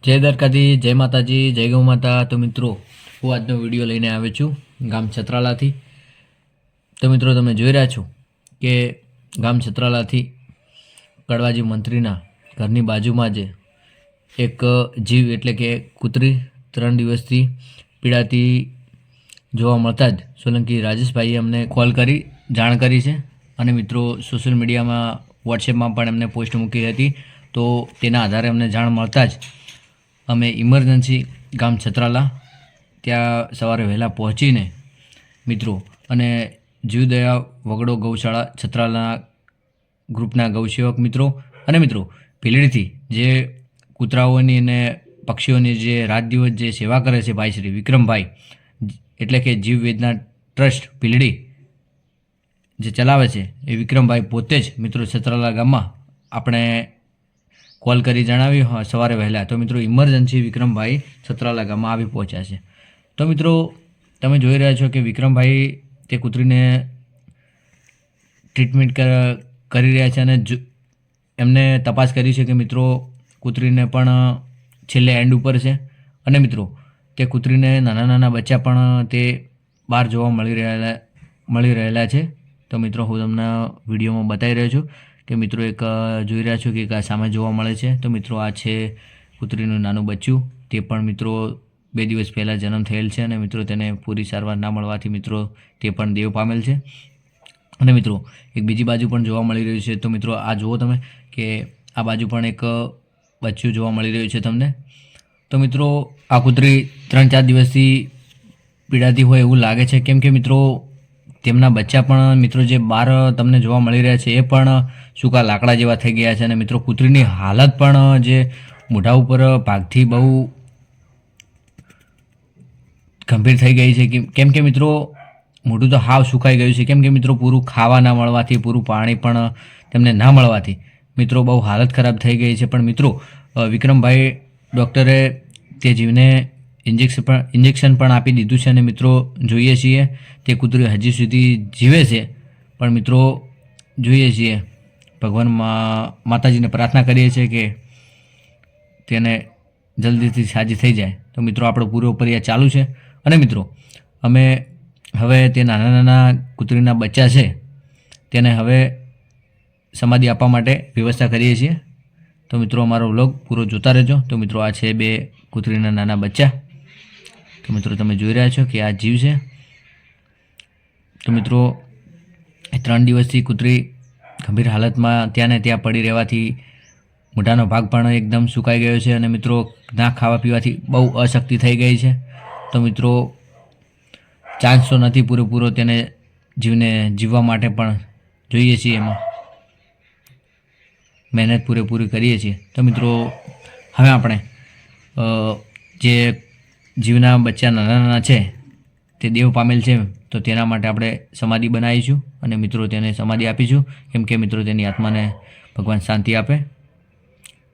જય દ્વારકાધી, જય માતાજી, જય ગૌ માતા. તો મિત્રો, હું આજનો વિડીયો લઈને આવ્યો છું ગામ છત્રાલાથી. તો મિત્રો, તમે જોઈ રહ્યા છો કે ગામ છત્રાલાથી કડવાજી મંત્રીના ઘરની બાજુમાં જ એક જીવ એટલે કે કૂતરી 3 દિવસથી પીડાતી જોવા મળતા જ સોલંકી રાજેશભાઈએ અમને કોલ કરી જાણ કરી છે. અને મિત્રો, સોશિયલ મીડિયામાં વોટ્સએપમાં પણ એમને પોસ્ટ મૂકી હતી. તો તેના આધારે અમને જાણ મળતા જ અમે ઇમરજન્સી ગામ છત્રાલા ત્યાં સવારે વહેલા પહોંચીને મિત્રો અને જીવદયા વગડો ગૌશાળા છત્રાલા ગ્રુપના ગૌસેવક મિત્રો અને મિત્રો ભીલડીથી જે કૂતરાઓની અને પક્ષીઓની જે રાત દિવસ જે સેવા કરે છે ભાઈ શ્રી વિક્રમભાઈ, એટલે કે જીવ વેદના ટ્રસ્ટ ભીલડી જે ચલાવે છે એ વિક્રમભાઈ પોતે જ મિત્રો છત્રાલા ગામમાં આપણે કોલ કરી જણાવ્યું સવારે વહેલા. તો મિત્રો, ઇમરજન્સી વિક્રમભાઈ છત્રાલા ગામમાં આવી પહોંચ્યા છે. તો મિત્રો, તમે જોઈ રહ્યા છો કે વિક્રમભાઈ તે કૂતરીને ટ્રીટમેન્ટ કરી રહ્યા છે અને એમને તપાસ કરી છે કે મિત્રો કૂતરીને પણ છેલ્લે એન્ડ ઉપર છે. અને મિત્રો, તે કૂતરીને નાના નાના બચ્ચા પણ તે બહાર જોવા મળી રહેલા છે. તો મિત્રો, હું તમને વિડીયોમાં બતાવી રહ્યો છું કે મિત્રો એક જોઈ રહ્યા છો કે સામે જોવા મળે છે. તો મિત્રો, આ છે કૂતરીનું નાનું બચ્ચું. તે પણ મિત્રો 2 દિવસ પહેલાં જન્મ થયેલ છે અને મિત્રો તેને પૂરી સારવાર ના મળવાથી મિત્રો તે પણ દેવ પામેલ છે. અને મિત્રો, એક બીજી બાજુ પણ જોવા મળી રહ્યું છે. તો મિત્રો, આ જુઓ તમે કે આ બાજુ પણ એક બચ્ચું જોવા મળી રહ્યું છે તમને. તો મિત્રો, આ કૂતરી 3-4 દિવસથી પીડાતી હોય એવું લાગે છે, કેમ કે મિત્રો તેમના બચ્ચા પણ મિત્રો જે બહાર તમને જોવા મળી રહ્યા છે એ પણ સૂકા લાકડા જેવા થઈ ગયા છે. અને મિત્રો કૂતરીની હાલત પણ જે મોઢા ઉપર ભાગથી બહુ ગંભીર થઈ ગઈ છે, કેમ કે મિત્રો મોઢું તો હાવ સુકાઈ ગયું છે. કેમ કે મિત્રો પૂરું ખાવા ના મળવાથી, પૂરું પાણી પણ તેમને ના મળવાથી મિત્રો બહુ હાલત ખરાબ થઈ ગઈ છે. પણ મિત્રો વિક્રમભાઈ ડૉક્ટરે તે જીવને ઇન્જેક્શન પણ આપી દીધું છે. અને મિત્રો જોઈએ છીએ તે કૂતરી હજી સુધી જીવે છે. પણ મિત્રો જોઈએ છીએ, ભગવાન માતાજીને પ્રાર્થના કરીએ છીએ કે તેને જલ્દીથી સાજી થઈ જાય. તો મિત્રો, આપણો પૂરો પ્રયાસ ચાલુ છે. અને મિત્રો અમે હવે તે નાના નાના કૂતરીના બચ્ચા છે તેને હવે સમાધિ આપવા માટે વ્યવસ્થા કરીએ છીએ. તો મિત્રો, અમારો વ્લોગ પૂરો જોતા રહેજો. તો મિત્રો, આ છે 2 કૂતરીના નાના બચ્ચા. તો મિત્રો, તમે જોઈ રહ્યા છો કે આ જીવ છે. તો મિત્રો, 3 દિવસથી કૂતરી ગંભીર હાલતમાં ત્યાં ને ત્યાં પડી રહેવાથી મોઢાનો ભાગ પણ એકદમ સુકાઈ ગયો છે. અને મિત્રો ના ખાવા પીવાથી બહુ અશક્તિ થઈ ગઈ છે. તો મિત્રો, ચાન્સ તો નથી પૂરેપૂરો તેને જીવને જીવવા માટે, પણ જોઈએ છીએ એમાં મહેનત પૂરેપૂરી કરીએ છીએ. તો મિત્રો, હવે આપણે જે જીવના બચ્ચા નાના નાના છે તે દેવ પામેલ છે, તો તેના માટે આપણે સમાધિ બનાવીશું અને મિત્રો તેને સમાધિ આપીશું, કેમ કે મિત્રો તેની આત્માને ભગવાન શાંતિ આપે.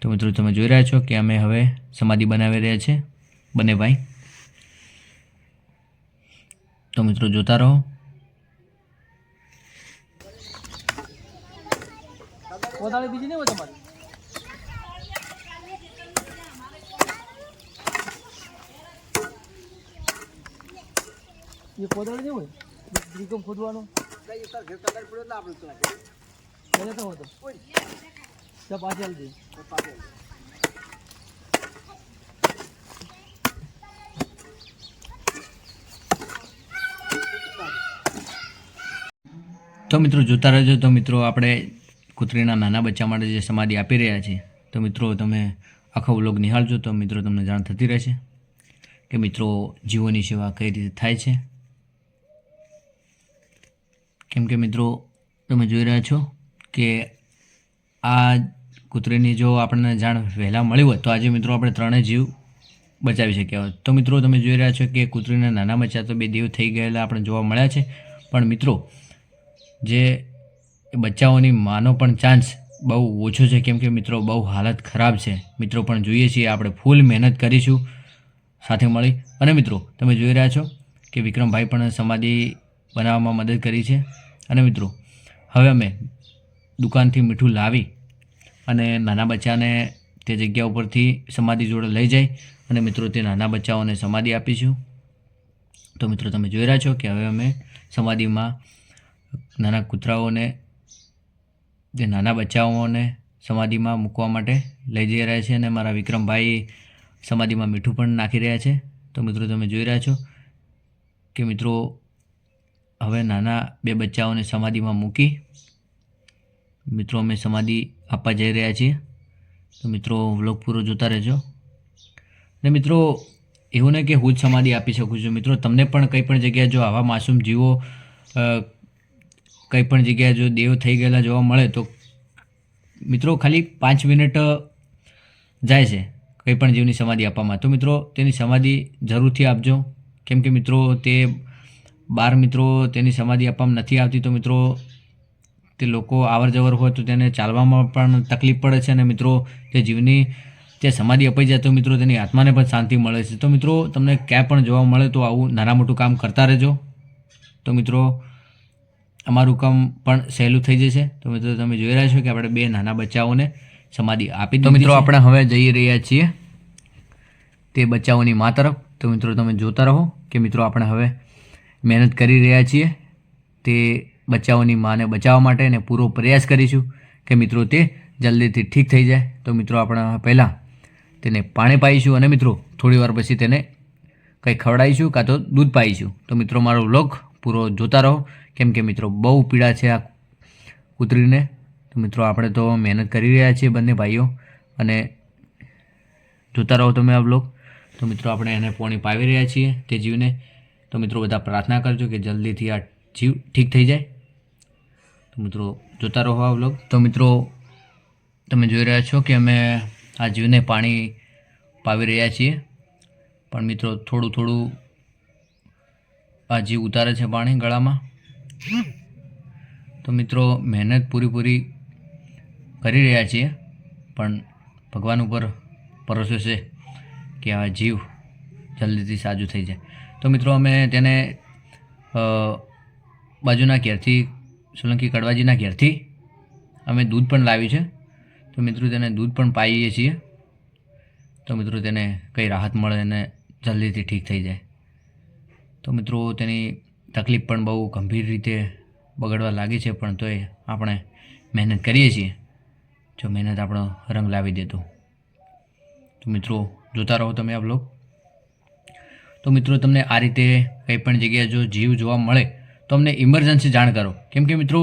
તો મિત્રો, તમે જોઈ રહ્યા છો કે અમે હવે સમાધિ બનાવી રહ્યા છીએ બંને ભાઈ. તો મિત્રો જોતા રહો. કોદાળી બીજી નહીં હોય તમારી? એ કોદાળી નહીં હોય ત્રિકોમ ખોદવાનો પાછળ જઈ. તો મિત્રો જોતા રહેજો. તો મિત્રો, આપણે કૂતરીના નાના બચ્ચા માટે જે સમાધિ આપી રહ્યા છીએ, તો મિત્રો તમે આખો વ્લોગ નિહાળજો. તો મિત્રો તમને જાણ થતી રહેશે કે મિત્રો જીવોની સેવા કઈ રીતે થાય છે. કેમ કે મિત્રો તમે જોઈ રહ્યા છો કે આ કૂતરીની જો આપણને જાણ વહેલા મળી હોય તો આજે મિત્રો આપણે 3 જીવ બચાવી શક્યા હોત. તો મિત્રો તમે જોઈ રહ્યા છો કે કૂતરીના નાના બચ્ચા તો 2 દેવ થઈ ગયેલા આપણે જોવા મળ્યા છે. પણ મિત્રો જે બચ્ચાઓની માનો પણ ચાન્સ બહુ ઓછો છે, કેમ કે મિત્રો બહુ હાલત ખરાબ છે. મિત્રો પણ જોઈએ છીએ, આપણે ફૂલ મહેનત કરીશું સાથે મળી. અને મિત્રો તમે જોઈ રહ્યા છો કે વિક્રમભાઈ પણ સમાધિ બનાવવામાં મદદ કરી છે. અને મિત્રો હવે અમે દુકાનથી મીઠું લાવી અને નાના બચ્ચાને તે જગ્યા ઉપરથી સમાધિ જોડે લઈ જાય અને મિત્રો તે નાના બચ્ચાઓને સમાધિ આપીશું. તો મિત્રો તમે જોઈ રહ્યા છો કે હવે અમે સમાધિમાં નાના કૂતરાઓને, જે નાના બચ્ચાઓને સમાધિમાં મૂકવા માટે લઈ જઈ રહ્યા છે અને મારા વિક્રમભાઈ સમાધિમાં મીઠું પણ નાખી રહ્યા છે. તો મિત્રો તમે જોઈ રહ્યા છો કે મિત્રો હવે નાના 2 બચ્ચાઓને સમાધિમાં મૂકી મિત્રો અમે સમાધિ આપવા જઈ રહ્યા છીએ. તો મિત્રો વ્લોગ પૂરો જોતા રહેજો. ને મિત્રો એવું નહીં કે હું જ સમાધિ આપી શકું છું. મિત્રો તમને પણ કંઈ પણ જગ્યાએ જો આવા માસૂમ જીવો કંઈ પણ જગ્યાએ જો દેવ થઈ ગયેલા જોવા મળે તો મિત્રો ખાલી 5 મિનિટ જાય છે કંઈ પણ જીવની સમાધિ આપવામાં. તો મિત્રો તેની સમાધિ જરૂરથી આપજો, કેમ કે મિત્રો તે 12 મિત્રો તેની સમાધિ આપવામાં નથી આવતી. તો મિત્રો તે લોકો આવર જવર હોય તો તેને ચાલવામાં પણ તકલીફ પડે છે અને મિત્રો તે જીવની તે સમાધિ અપાઈ જાય તો મિત્રો તેની આત્માને પણ શાંતિ મળે છે. તો મિત્રો તમને ક્યાંય પણ જોવા મળે તો આવું નાના મોટું કામ કરતા રહેજો. તો મિત્રો અમારું કામ પણ સહેલું થઈ જશે. તો મિત્રો તમે જોઈ રહ્યા છો કે આપણે 2 નાના બચ્ચાઓને સમાધિ આપી. તો મિત્રો આપણે હવે જઈ રહ્યા છીએ તે બચ્ચાઓની મા તરફ. તો મિત્રો તમે જોતા રહો કે મિત્રો આપણે હવે મહેનત કરી રહ્યા છીએ તે બચ્ચાઓની માને બચાવવા માટે અને પૂરો પ્રયાસ કરીશું કે મિત્રો તે જલ્દીથી ઠીક થઈ જાય. તો મિત્રો આપણે પહેલાં તેને પાણી પાઈશું અને મિત્રો થોડી વાર પછી તેને કંઈ ખવડાવીશું કાં તો દૂધ પાઈશું. તો મિત્રો મારો વ્લોગ પૂરો જોતા રહો, કેમ કે મિત્રો બહુ પીડા છે આ કૂતરીને. તો મિત્રો આપણે તો મહેનત કરી રહ્યા છીએ બંને ભાઈઓ અને જોતા રહો તમે આ વ્લોગ. તો મિત્રો આપણે એને પાણી પાવી રહ્યા છીએ તે જીવને. તો મિત્રો બધા પ્રાર્થના કરજો કે જલ્દીથી આ જીવ ઠીક થઈ જાય. તો મિત્રો જોતા રહો આ વ્લોગ. તો મિત્રો તમે જોઈ રહ્યા છો કે અમે આ જીવને પાણી પાવી રહ્યા છીએ, પણ મિત્રો થોડું થોડું આ જીવ ઉતારે છે પાણી ગળામાં. તો મિત્રો મહેનત પૂરી કરી રહ્યા છીએ, પણ ભગવાન ઉપર ભરોસો છે કે આ જીવ જલ્દીથી સાજું થઈ જાય. તો મિત્રો અમે તેને બાજુના ઘેરથી, સોલંકી કડવાજીના ઘેરથી અમે દૂધ પણ લાવ્યું છે. તો મિત્રો તેને દૂધ પણ પાઈએ છીએ. તો મિત્રો તેને કંઈ રાહત મળે અને જલ્દીથી ઠીક થઈ જાય. તો મિત્રો તેની તકલીફ પણ બહુ ગંભીર રીતે બગડવા લાગી છે, પણ તોય આપણે મહેનત કરીએ છીએ. જો મહેનત આપણો રંગ લાવી દેતો. તો મિત્રો જોતા રહો તમે આ વ્લોગ. તો મિત્રો તમને આ રીતે કંઈ પણ જગ્યાએ જો જીવ જોવા મળે તો અમને ઇમરજન્સી જાણ કરો, કેમ કે મિત્રો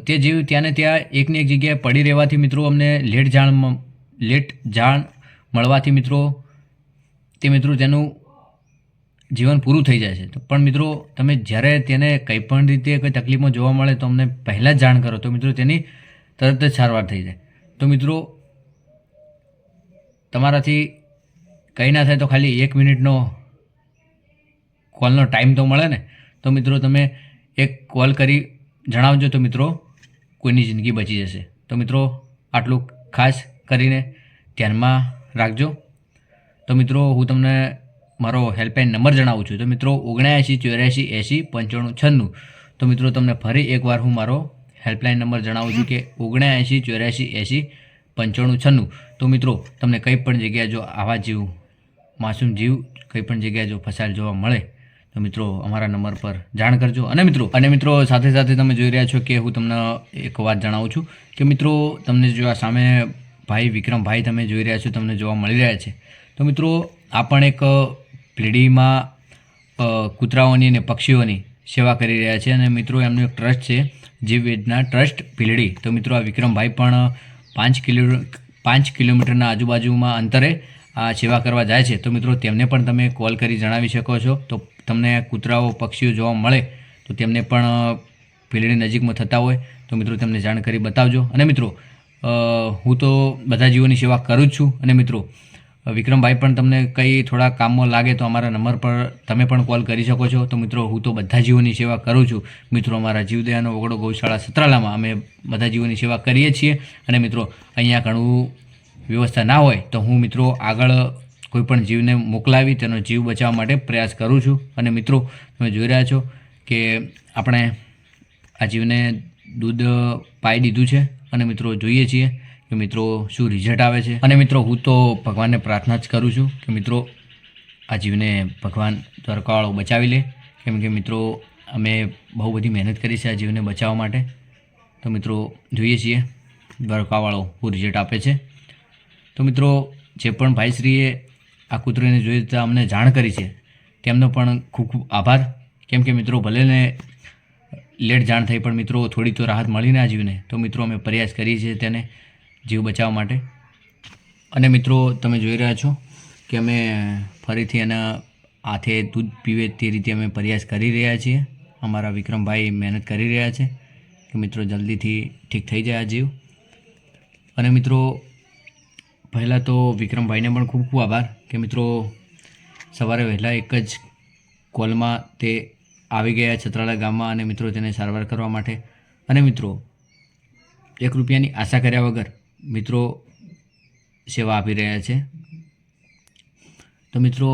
તે જીવ ત્યાં ને ત્યાં એકને એક જગ્યાએ પડી રહેવાથી મિત્રો અમને લેટ જાણ મળવાથી મિત્રો તેનું જીવન પૂરું થઈ જાય છે. તો પણ મિત્રો તમે જ્યારે તેને કંઈ પણ રીતે કોઈ તકલીફમાં જોવા મળે તો અમને પહેલાં જ જાણ કરો, તો મિત્રો તેની તરત જ સારવાર થઈ જાય. તો મિત્રો તમારાથી કંઈ ના થાય તો ખાલી 1 મિનિટનો કોલનો ટાઈમ તો મળે ને. તો મિત્રો તમે એક કોલ કરી જણાવજો તો મિત્રો કોઈની જિંદગી બચી જશે. તો મિત્રો આટલું ખાસ કરીને ધ્યાનમાં રાખજો. તો મિત્રો હું તમને મારો હેલ્પલાઇન નંબર જણાવું છું. તો મિત્રો 7984809596. તો મિત્રો તમને ફરી એકવાર હું મારો હેલ્પલાઇન નંબર જણાવું છું કે 7984809596. તો મિત્રો તમને કંઈ પણ જગ્યાએ જો આવા જીવ, માસૂમ જીવ કંઈ પણ જગ્યાએ જો ફસાયેલ જોવા મળે તો મિત્રો અમારા નંબર પર જાણ કરજો. અને મિત્રો સાથે સાથે તમે જોઈ રહ્યા છો કે હું તમને એક વાત જણાવું છું કે મિત્રો તમને જો આ સામે ભાઈ વિક્રમભાઈ તમે જોઈ રહ્યા છો, તમને જોવા મળી રહ્યા છે. તો મિત્રો આ પણ એક ભીલડીમાં કૂતરાઓની અને પક્ષીઓની સેવા કરી રહ્યા છે અને મિત્રો એમનું એક ટ્રસ્ટ છે, જીવવેદના ટ્રસ્ટ ભીલડી. તો મિત્રો આ વિક્રમભાઈ પણ 5 કિલોમીટરના આજુબાજુમાં અંતરે આ સેવા કરવા જાય છે. તો મિત્રો તેમને પણ તમે કોલ કરી જણાવી શકો છો. તો તમને કૂતરાઓ પક્ષીઓ જોવા મળે તો તેમને પણ ભીલડી નજીકમાં થતા હોય તો મિત્રો તેમને જાણ કરી બતાવજો. અને મિત્રો હું તો બધા જીવોની સેવા કરું જ છું. અને મિત્રો વિક્રમભાઈ પણ તમને કંઈ થોડા કામમાં લાગે તો અમારા નંબર પર તમે પણ કોલ કરી શકો છો. તો મિત્રો હું તો બધા જીવોની સેવા કરું છું. મિત્રો અમારા જીવદયાનો ઓગળો ગૌશાળા સતરાલામાં અમે બધા જીવોની સેવા કરીએ છીએ. અને મિત્રો અહીંયા ઘણું વ્યવસ્થા ના હોય તો હું મિત્રો આગળ કોઈપણ જીવને મોકલાવી તેનો જીવ બચાવવા માટે પ્રયાસ કરું છું. અને મિત્રો તમે જોઈ રહ્યા છો કે આપણે આ જીવને દૂધ પાઈ દીધું છે અને મિત્રો જોઈએ છીએ કે મિત્રો શું રિઝલ્ટ આવે છે. અને મિત્રો હું તો ભગવાનને પ્રાર્થના જ કરું છું કે મિત્રો આ જીવને ભગવાન દ્વારકાવાળો બચાવી લે, કેમ કે મિત્રો અમે બહુ બધી મહેનત કરી છે આ જીવને બચાવવા માટે. તો મિત્રો જોઈએ છીએ દ્વારકાવાળો શું રિઝલ્ટ આપે છે. તો મિત્રો જે પણ ભાઈશ્રીએ આ કૂતરીને જોઈ અમને જાણ કરી છે તેમનો પણ ખૂબ ખૂબ આભાર, કેમ કે મિત્રો ભલે ને લેટ જાણ થઈ પણ મિત્રો થોડી તો રાહત મળીને આ જીવને. તો મિત્રો અમે પ્રયાસ કરીએ છીએ તેને જીવ બચાવવા માટે. અને મિત્રો તમે જોઈ રહ્યા છો કે અમે ફરીથી એના હાથે દૂધ પીવે તે રીતે અમે પ્રયાસ કરી રહ્યા છીએ. અમારા વિક્રમભાઈ મહેનત કરી રહ્યા છે કે મિત્રો જલ્દીથી ઠીક થઈ જાય આ જીવ. અને મિત્રો પહેલાં તો વિક્રમભાઈને પણ ખૂબ ખૂબ આભાર કે મિત્રો સવારે વહેલા એક જ કોલમાં તે આવી ગયા છત્રાળા ગામમાં અને મિત્રો તેને સારવાર કરવા માટે. અને મિત્રો 1 રૂપિયાની આશા કર્યા વગર મિત્રો સેવા આપી રહ્યા છે. તો મિત્રો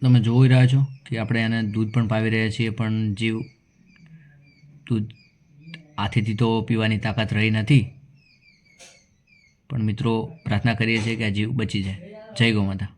તમે જોઈ રહ્યા છો કે આપણે એને દૂધ પણ પાવી રહ્યા છીએ, પણ જીવ દૂધ હાથેથી તો પીવાની તાકાત રહી નથી. પણ મિત્રો પ્રાર્થના કરીએ છીએ કે આ જીવ બચી જાય. જય ગૌ માતા.